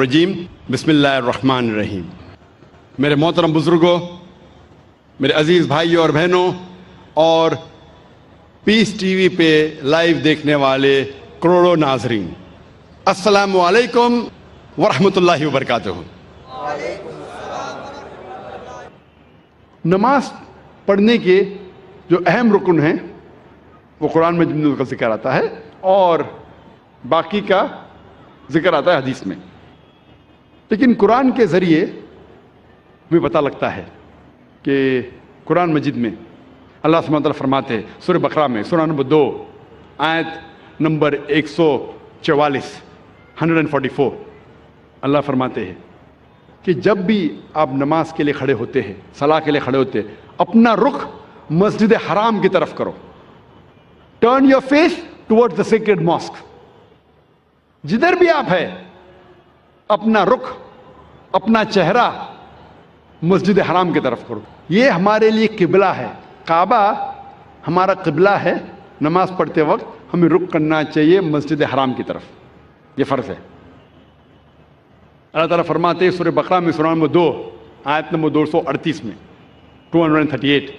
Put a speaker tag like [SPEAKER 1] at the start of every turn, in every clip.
[SPEAKER 1] رجیم بسم اللہ الرحمن الرحیم۔ میرے محترم بزرگوں، میرے عزیز بھائیوں اور بہنوں، اور پیس ٹی وی پہ لائیو دیکھنے والے کروڑوں ناظرین، السلام علیکم ورحمۃ اللہ وبرکاتہ۔ نماز پڑھنے کے جو اہم رکن ہیں وہ قرآن مجید کا ذکر آتا ہے اور باقی کا ذکر آتا ہے حدیث میں، لیکن قرآن کے ذریعے ہمیں پتہ لگتا ہے کہ قرآن مجید میں اللہ سبحانہ وتعالیٰ فرماتے ہیں سورہ بقرہ میں سورہ نمبر 2 آیت نمبر 144 144 اللہ فرماتے ہیں کہ جب بھی آپ نماز کے لیے کھڑے ہوتے ہیں، صلاح کے لیے کھڑے ہوتے ہیں، اپنا رخ مسجد حرام کی طرف کرو۔ Turn your face toward the sacred mosque. جدھر بھی آپ ہیں اپنا رخ، اپنا چہرہ مسجد حرام کی طرف کرو۔ یہ ہمارے لیے قبلہ ہے، کعبہ ہمارا قبلہ ہے۔ نماز پڑھتے وقت ہمیں رخ کرنا چاہیے مسجد حرام کی طرف، یہ فرض ہے۔ اللہ تعالیٰ فرماتے ہیں سورہ بقرہ میں سورہ نمبر 2 آیت نمبر 238 میں 238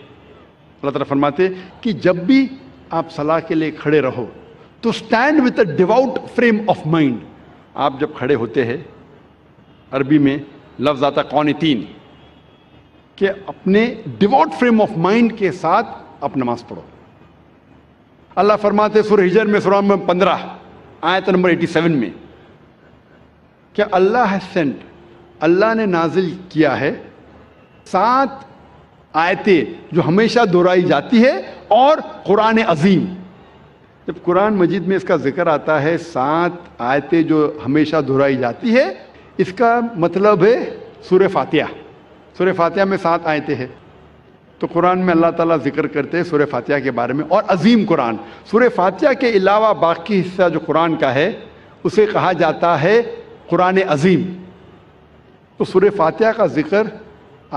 [SPEAKER 1] اللہ تعالیٰ فرماتے ہیں کہ جب بھی آپ صلاح کے لیے کھڑے رہو تو stand with a ڈیوٹ frame of mind. آپ جب کھڑے ہوتے ہیں، عربی میں لفظ آتا قانتین، کہ اپنے ڈیوٹ فریم آف مائنڈ کے ساتھ آپ نماز پڑھو۔ اللہ فرماتے ہیں سورہ ہجر میں سورہ نمبر 15 آیت نمبر 87 میں کہ اللہ has sent، اللہ نے نازل کیا ہے 7 آیتیں جو ہمیشہ دہرائی جاتی ہے، اور قرآن عظیم۔ جب قرآن مجید میں اس کا ذکر آتا ہے 7 آیتیں جو ہمیشہ دہرائی جاتی ہے، اس کا مطلب ہے سورہ فاتحہ۔ سورہ فاتحہ میں 7 آیتیں ہیں، تو قرآن میں اللہ تعالیٰ ذکر کرتے ہیں سورہ فاتحہ کے بارے میں، اور عظیم قرآن۔ سورہ فاتحہ کے علاوہ باقی حصہ جو قرآن کا ہے اسے کہا جاتا ہے قرآن عظیم۔ تو سورہ فاتحہ کا ذکر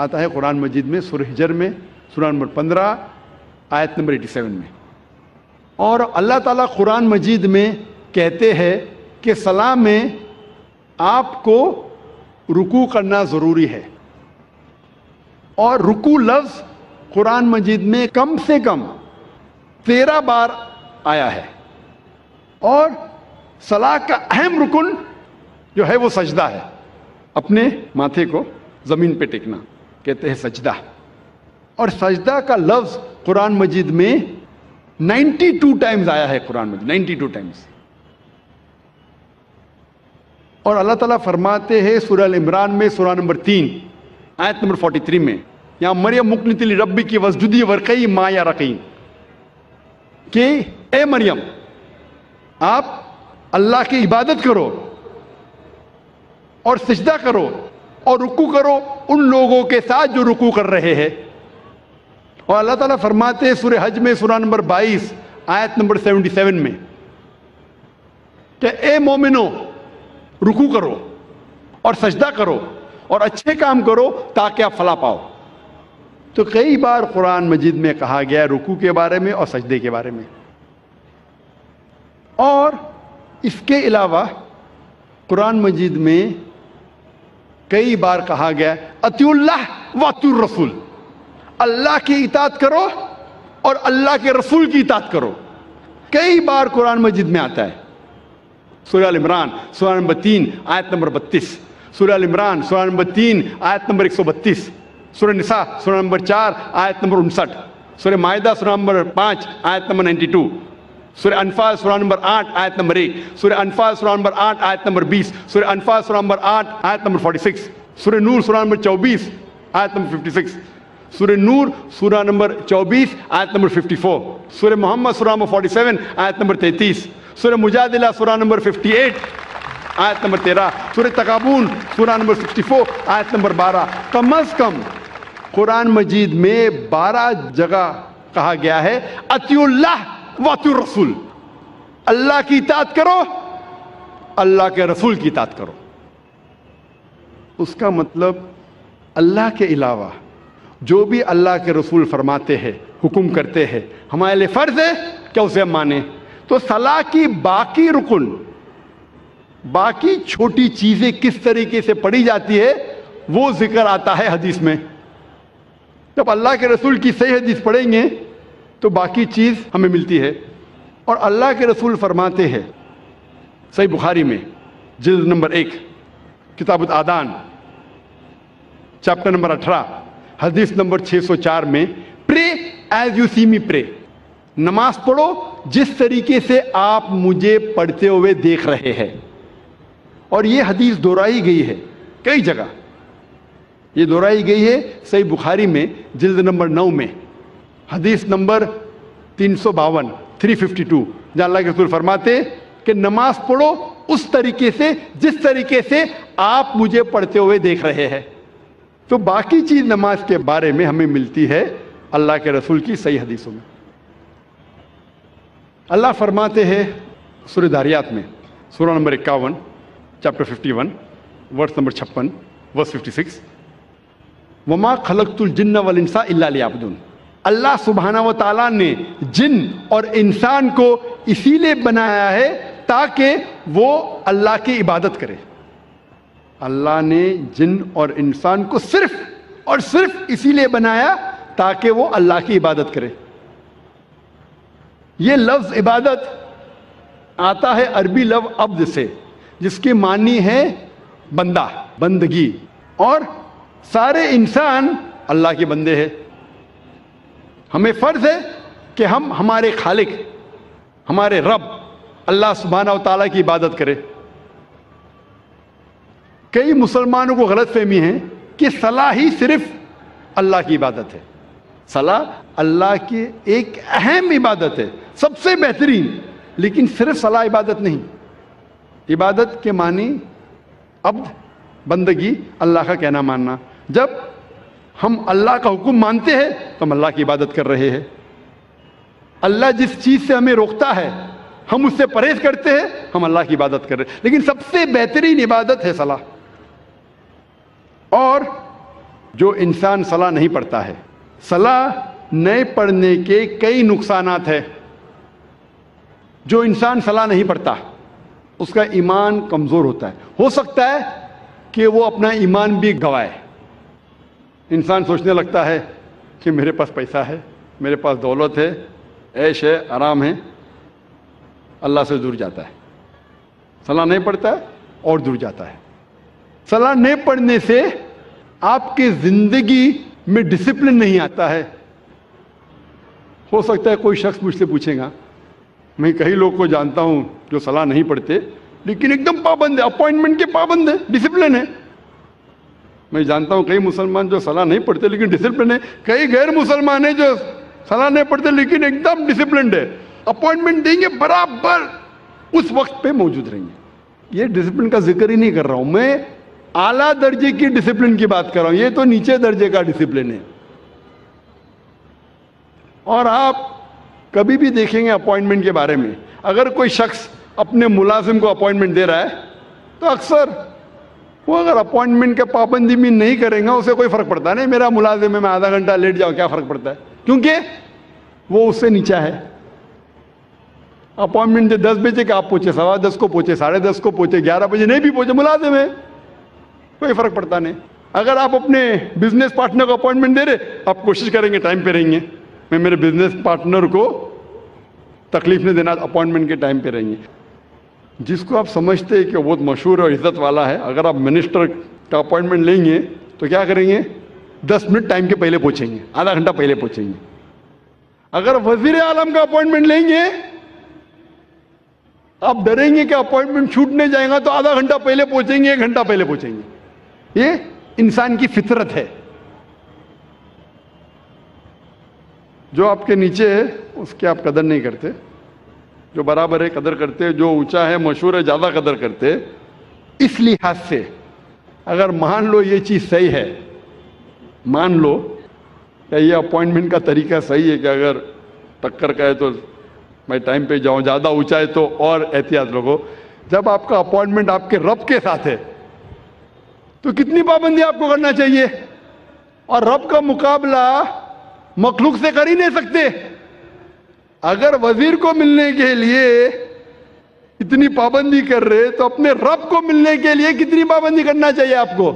[SPEAKER 1] آتا ہے قرآن مجید میں سورہ ہجر میں سورہ نمبر 15 آیت نمبر 87 میں۔ اور اللہ تعالیٰ قرآن مجید میں کہتے ہیں کہ صلاح میں آپ کو رکوع کرنا ضروری ہے، اور رکوع لفظ قرآن مجید میں کم سے کم 13 بار آیا ہے، اور صلاح کا اہم رکن جو ہے وہ سجدہ ہے۔ اپنے ماتھے کو زمین پہ ٹیکنا کہتے ہیں سجدہ، اور سجدہ کا لفظ قرآن مجید میں 92 ٹائمز آیا ہے، قرآن مجید 92 ٹائمز۔ اور اللہ تعالیٰ فرماتے ہیں سورہ ال-عمران میں سورہ نمبر 3 آیت نمبر 43 میں، یہاں مریم مقنت لربی کی وسجدی ورقی ما یا رقین، کہ اے مریم آپ اللہ کی عبادت کرو اور سجدہ کرو اور رکوع کرو ان لوگوں کے ساتھ جو رکوع کر رہے ہیں۔ اور اللہ تعالیٰ فرماتے ہیں سورہ حج میں سورہ نمبر 22 آیت نمبر 77 میں کہ اے مومنو رکوع کرو اور سجدہ کرو اور اچھے کام کرو تاکہ آپ فلاح پاؤ۔ تو کئی بار قرآن مجید میں کہا گیا ہے رکوع کے بارے میں اور سجدے کے بارے میں۔ اور اس کے علاوہ قرآن مجید میں کئی بار کہا گیا اطیعوا اللہ واطیعوا الرسول، اللہ کی اطاعت کرو اور اللہ کے رسول کی اطاعت کرو۔ کئی بار قرآن مجید میں آتا ہے۔ سورہ ال-عمران سورہ نمبر 3 آیت نمبر 32، سورہ ال-عمران سورہ نمبر 3 آیت نمبر 132، سورہ نساء سورہ نمبر 4 آیت نمبر 59، سورہ مائدہ سورہ نمبر 5 آیت نمبر 92، سورہ انفال سورہ نمبر 8 آیت نمبر 1، سورہ انفال سورہ نمبر 8 آیت نمبر 20، سورہ انفال سورہ نمبر 8 آیت نمبر 46، سورہ نور سورہ نمبر 24 آیت نمبر 56، سورہ نور سورہ نمبر 24 آیت نمبر 54، سورہ محمد سورہ نمبر 47 آیت نمبر 33، سورہ مجادلہ سورہ نمبر 58 آیت نمبر 13، سورہ تغابن سورہ نمبر 64 آیت نمبر 12۔ کم از کم قرآن مجید میں 12 جگہ کہا گیا ہے اطیعوا اللہ واطیعوا الرسول، اللہ کی اطاعت کرو، اللہ کے رسول کی اطاعت کرو۔ اس کا مطلب اللہ کے علاوہ جو بھی اللہ کے رسول فرماتے ہیں، حکم کرتے ہیں، ہمارے لیے فرض ہے کہ اسے ہم مانیں۔ تو صلاح کی باقی رکن باقی چھوٹی چیزیں کس طریقے سے پڑھی جاتی ہے وہ ذکر آتا ہے حدیث میں. جب اللہ کے رسول کی صحیح حدیث پڑھیں گے تو باقی چیز ہمیں ملتی ہے. اور اللہ کے رسول فرماتے ہیں صحیح بخاری میں جلد نمبر 1 کتاب الآذان چیپٹر نمبر 18 حدیث نمبر 604 میں پرے ایز یو سی می پرے، نماز پڑھو جس طریقے سے آپ مجھے پڑھتے ہوئے دیکھ رہے ہیں. اور یہ حدیث دہرائی گئی ہے کئی جگہ، یہ دہرائی گئی ہے صحیح بخاری میں جلد نمبر 9 میں حدیث نمبر 352 352، جہاں اللہ کے رسول فرماتے کہ نماز پڑھو اس طریقے سے جس طریقے سے آپ مجھے پڑھتے ہوئے دیکھ رہے ہیں. تو باقی چیز نماز کے بارے میں ہمیں ملتی ہے اللہ کے رسول کی صحیح حدیثوں میں. اللہ فرماتے ہیں سورہ داریات میں سورہ نمبر 51 چیپٹر 51 ورس نمبر 56 ورس 56، وما خلقت الجن والانس الا لیعبدون. اللہ سبحانہ و تعالیٰ نے جن اور انسان کو اسی لیے بنایا ہے تاکہ وہ اللہ کی عبادت کرے. اللہ نے جن اور انسان کو صرف اور صرف اسی لیے بنایا تاکہ وہ اللہ کی عبادت کرے. یہ لفظ عبادت آتا ہے عربی لفظ عبد سے، جس کے معنی ہے بندہ، بندگی، اور سارے انسان اللہ کے بندے ہیں. ہمیں فرض ہے کہ ہم ہمارے خالق، ہمارے رب اللہ سبحانہ و تعالیٰ کی عبادت کریں. کئی مسلمانوں کو غلط فہمی ہے کہ صلاح ہی صرف اللہ کی عبادت ہے. صلاح اللہ کی ایک اہم عبادت ہے، سب سے بہترین، لیکن صرف صلاح عبادت نہیں. عبادت کے معنی عبد، بندگی، اللہ کا کہنا ماننا. جب ہم اللہ کا حکم مانتے ہیں تو ہم اللہ کی عبادت کر رہے ہیں. اللہ جس چیز سے ہمیں روکتا ہے ہم اس سے پرہیز کرتے ہیں، ہم اللہ کی عبادت کر رہے ہیں. لیکن سب سے بہترین عبادت ہے صلاح. اور جو انسان صلاح نہیں پڑھتا ہے، صلاح نہیں پڑھنے کے کئی نقصانات ہیں. جو انسان صلاح نہیں پڑھتا اس کا ایمان کمزور ہوتا ہے. ہو سکتا ہے کہ وہ اپنا ایمان بھی گوائے. انسان سوچنے لگتا ہے کہ میرے پاس پیسہ ہے، میرے پاس دولت ہے، عیش ہے، آرام ہے، اللہ سے دور جاتا ہے. صلاح نہیں پڑھتا ہے اور دور جاتا ہے. صلاح نہیں پڑھنے سے آپ کی زندگی میں ڈسپلن نہیں آتا ہے. ہو سکتا ہے کوئی شخص مجھ سے پوچھے گا، میں کئی لوگ کو جانتا ہوں جو صلاح نہیں پڑھتے لیکن ایک دم پابند ہے، اپوائنٹمنٹ کے پابند ہے، ڈسپلن ہے. میں جانتا ہوں کئی مسلمان جو صلاح نہیں پڑھتے لیکن ڈسپلن ہے. کئی غیر مسلمان ہیں جو صلاح نہیں پڑھتے لیکن ایک دم ڈسپلنڈ ہے. اپوائنٹمنٹ دیں گے برابر اس وقت پہ موجود رہیں گے. یہ ڈسپلن کا ذکر ہی نہیں کر رہا ہوں، میں اعلیٰ درجے کی ڈسپلن کی بات کر رہا ہوں. یہ تو نیچے درجے کا ڈسپلن ہے. اور آپ کبھی بھی دیکھیں گے اپوائنٹمنٹ کے بارے میں، اگر کوئی شخص اپنے ملازم کو اپوائنٹمنٹ دے رہا ہے تو اکثر وہ اگر اپوائنٹمنٹ کے پابندی بھی نہیں کریں گا اسے کوئی فرق پڑتا نہیں. میرا ملازم ہے، میں آدھا گھنٹہ لیٹ جاؤں، کیا فرق پڑتا ہے؟ کیونکہ وہ اس سے نیچا ہے. اپوائنٹمنٹ دے 10 بجے کا، آپ پہنچے 10:15 کو پہنچے، 10:30 کو پہنچے، 11 بجے نہیں بھی پہنچے، ملازم ہے، کوئی فرق پڑتا نہیں. اگر آپ اپنے بزنس پارٹنر کو اپوائنٹمنٹ دے رہے، آپ کوشش کریں گے ٹائم پہ رہیں گے. میں میرے بزنس پارٹنر کو تکلیف نہیں دینا، اپوائنٹمنٹ کے ٹائم پہ رہیں گے. جس کو آپ سمجھتے ہیں کہ وہ بہت مشہور اور عزت والا ہے، اگر آپ منسٹر کا اپوائنٹمنٹ لیں گے تو کیا کریں گے؟ 10 منٹ ٹائم کے پہلے پہنچیں گے، آدھا گھنٹہ پہلے پہنچیں گے. اگر وزیر اعظم کا اپوائنٹمنٹ لیں گے آپ ڈریں گے کہ اپوائنٹمنٹ چھوٹنے جائے گا تو آدھا گھنٹہ پہلے پہنچیں گے، 1 گھنٹہ پہلے پہنچیں گے. یہ انسان کی فطرت ہے. جو آپ کے نیچے ہے اس کی آپ قدر نہیں کرتے، جو برابر ہے قدر کرتے، جو اونچا ہے مشہور ہے زیادہ قدر کرتے. اس لحاظ سے اگر مان لو یہ چیز صحیح ہے، مان لو کہ یہ اپوائنٹمنٹ کا طریقہ صحیح ہے کہ اگر ٹکر کا ہے تو میں ٹائم پہ جاؤں، زیادہ اونچا ہے تو اور احتیاط لوگوں. جب آپ کا اپوائنٹمنٹ آپ کے رب کے ساتھ ہے تو کتنی پابندی آپ کو کرنا چاہیے. اور رب کا مقابلہ مخلوق سے کر ہی نہیں سکتے. اگر وزیر کو ملنے کے لیے اتنی پابندی کر رہے تو اپنے رب کو ملنے کے لیے کتنی پابندی کرنا چاہیے آپ کو؟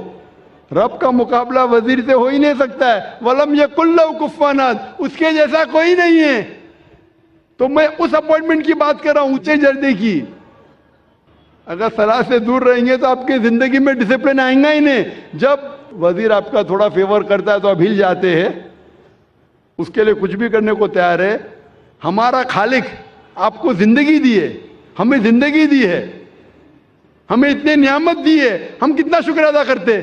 [SPEAKER 1] رب کا مقابلہ وزیر سے ہو ہی نہیں سکتا ہے. وَلَمْ يَكُنْ لَهُ كُفُوًا أَحَدٌ، اس کے جیسا کوئی نہیں ہے. تو میں اس اپوائنٹمنٹ کی بات کر رہا ہوں، اونچے درجے کی. اگر صلاح سے دور رہیں گے تو آپ کی زندگی میں ڈسپلن آئیں گا ہی نہیں. جب وزیر آپ کا تھوڑا فیور کرتا ہے تو آپ ہل جاتے ہیں، اس کے لیے کچھ بھی کرنے کو تیار ہے. ہمارا خالق آپ کو زندگی دی ہے، ہمیں زندگی دی ہے، ہمیں اتنے نعمت دی ہے، ہم کتنا شکر ادا کرتے.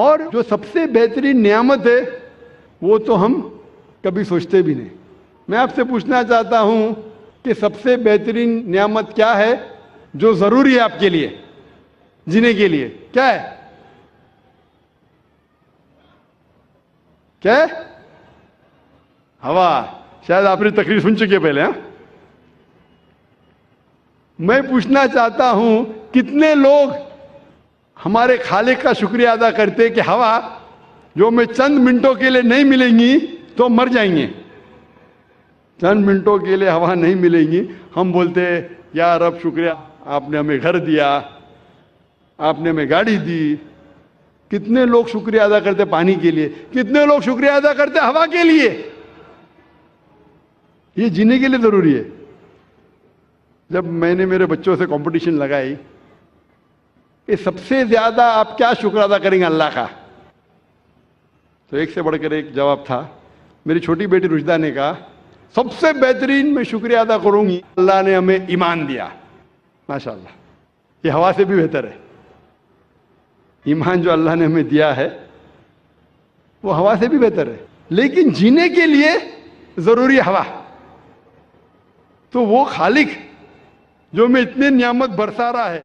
[SPEAKER 1] اور جو سب سے بہترین نعمت ہے وہ تو ہم کبھی سوچتے بھی نہیں. میں آپ سے پوچھنا چاہتا ہوں کہ سب سے بہترین نعمت کیا ہے جو ضروری ہے آپ کے لیے جینے کے لیے؟ کیا ہے؟ کیا ہے؟ ہوا. شاید آپ نے تقریر سن چکے پہلے. ہاں، میں پوچھنا چاہتا ہوں کتنے لوگ ہمارے خالق کا شکریہ ادا کرتے کہ ہوا جو ہمیں چند منٹوں کے لیے نہیں ملیں گی تو مر جائیں گے. چند منٹوں کے لیے ہوا نہیں ملیں گی، ہم بولتے یا رب شکریہ، آپ نے ہمیں گھر دیا، آپ نے ہمیں گاڑی دی. کتنے لوگ شکریہ ادا کرتے پانی کے لیے، کتنے لوگ شکریہ ادا کرتے ہوا کے لیے. یہ جینے کے لیے ضروری ہے. جب میں نے میرے بچوں سے کمپٹیشن لگائی کہ سب سے زیادہ آپ کیا شکر ادا کریں گے اللہ کا، تو ایک سے بڑھ کر ایک جواب تھا. میری چھوٹی بیٹی رشدہ نے کہا سب سے بہترین میں شکریہ ادا کروں گی اللہ نے ہمیں ایمان دیا. ماشاءاللہ، یہ ہوا سے بھی بہتر ہے. ایمان جو اللہ نے ہمیں دیا ہے وہ ہوا سے بھی بہتر ہے. لیکن جینے کے لیے ضروری ہے ہوا. تو وہ خالق جو ہمیں اتنے نعمت برسا رہا ہے